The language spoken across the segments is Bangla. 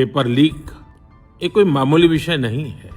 पेपर लीक ये कोई मामूली विषय नहीं है।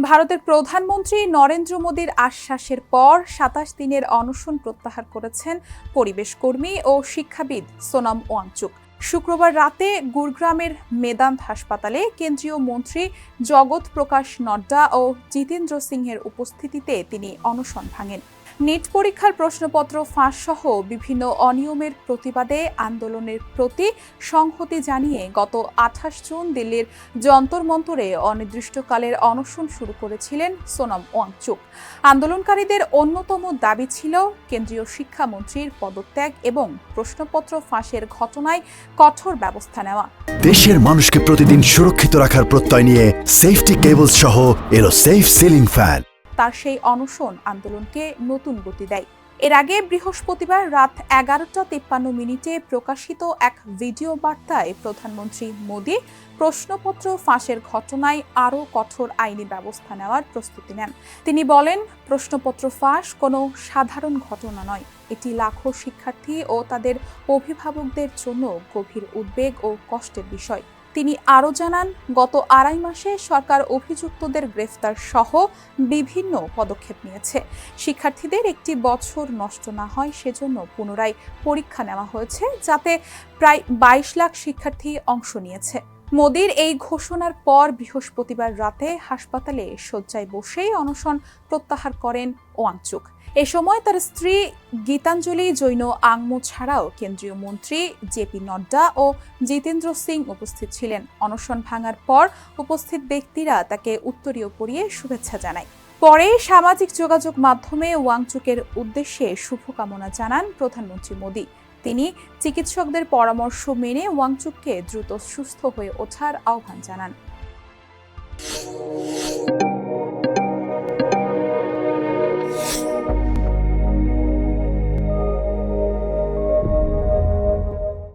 ভারতের প্রধানমন্ত্রী নরেন্দ্র মোদীর আশ্বাসের পর ২৭ দিনের অনশন প্রত্যাহার করেছেন পরিবেশ কর্মী ও শিক্ষাবিদ সোনম ওয়াংচুক। শুক্রবার রাতে গুরগ্রামের মেদান্ত হাসপাতালে কেন্দ্রীয় মন্ত্রী জগৎ প্রকাশ নড্ডা ও জিতেন্দ্র সিংহের উপস্থিতিতে তিনি অনশন ভাঙেন। নিট পরীক্ষার প্রশ্নপত্র ফাঁস সহ বিভিন্ন অনিয়মের প্রতিবাদে আন্দোলনের প্রতি সংহতি জানিয়ে গত ২৮ জুন দিল্লির যন্তর মন্তরে অনির্দিষ্টকালের অনশন শুরু করেছিলেন সোনম ওয়াংচুক। আন্দোলনকারীদের অন্যতম দাবি ছিল কেন্দ্রীয় শিক্ষামন্ত্রীর পদত্যাগ এবং প্রশ্নপত্র ফাঁসের ঘটনায় কঠোর ব্যবস্থা নেওয়া। দেশের মানুষকে প্রতিদিন সুরক্ষিত রাখার প্রত্যয় নিয়ে সেফটি কেবলস সহ এলো সেফ সিলিং ফ্যান। তার সেই অনশন আন্দোলনকে নতুন গতি দেয়। এর আগে বৃহস্পতিবার রাত ১১টা ৫৩ প্রকাশিত এক ভিডিও বার্তায় প্রধানমন্ত্রী মোদী প্রশ্নপত্র ফাঁসের ঘটনায় আরও কঠোর আইনি ব্যবস্থা নেওয়ার প্রস্তুতি নেন। তিনি বলেন, প্রশ্নপত্র ফাঁস কোনো সাধারণ ঘটনা নয়, এটি লাখো শিক্ষার্থী ও তাদের অভিভাবকদের জন্য গভীর উদ্বেগ ও কষ্টের বিষয়। তিনি আরও জানান, গত ২.৫ মাসে সরকার অভিযুক্তদের গ্রেফতার সহ বিভিন্ন পদক্ষেপ নিয়েছে। শিক্ষার্থীদের একটি বছর নষ্ট না হয় সেজন্য পুনরায় পরীক্ষা নেওয়া হয়েছে, যাতে প্রায় ২২ লাখ শিক্ষার্থী অংশ নিয়েছে। মোদির এই ঘোষণার পর বৃহস্পতিবার রাতে হাসপাতালে শয্যায় বসেই অনশন প্রত্যাহার করেন ওয়াংচুক। এ সময় তার স্ত্রী গীতাঞ্জলি জৈন আংমো ছাড়াও কেন্দ্রীয় মন্ত্রী জেপি নড্ডা ও জিতেন্দ্র সিং উপস্থিত ছিলেন। অনশন ভাঙার পর উপস্থিত ব্যক্তিরা তাকে উত্তরীয় পরিয়ে শুভেচ্ছা জানায়। পরে সামাজিক যোগাযোগ মাধ্যমে ওয়াংচুকের উদ্দেশ্যে শুভকামনা জানান প্রধানমন্ত্রী মোদী। তিনি চিকিৎসকদের পরামর্শ মেনে ওয়াংচুককে দ্রুত সুস্থ হয়ে ওঠার আহ্বান জানান।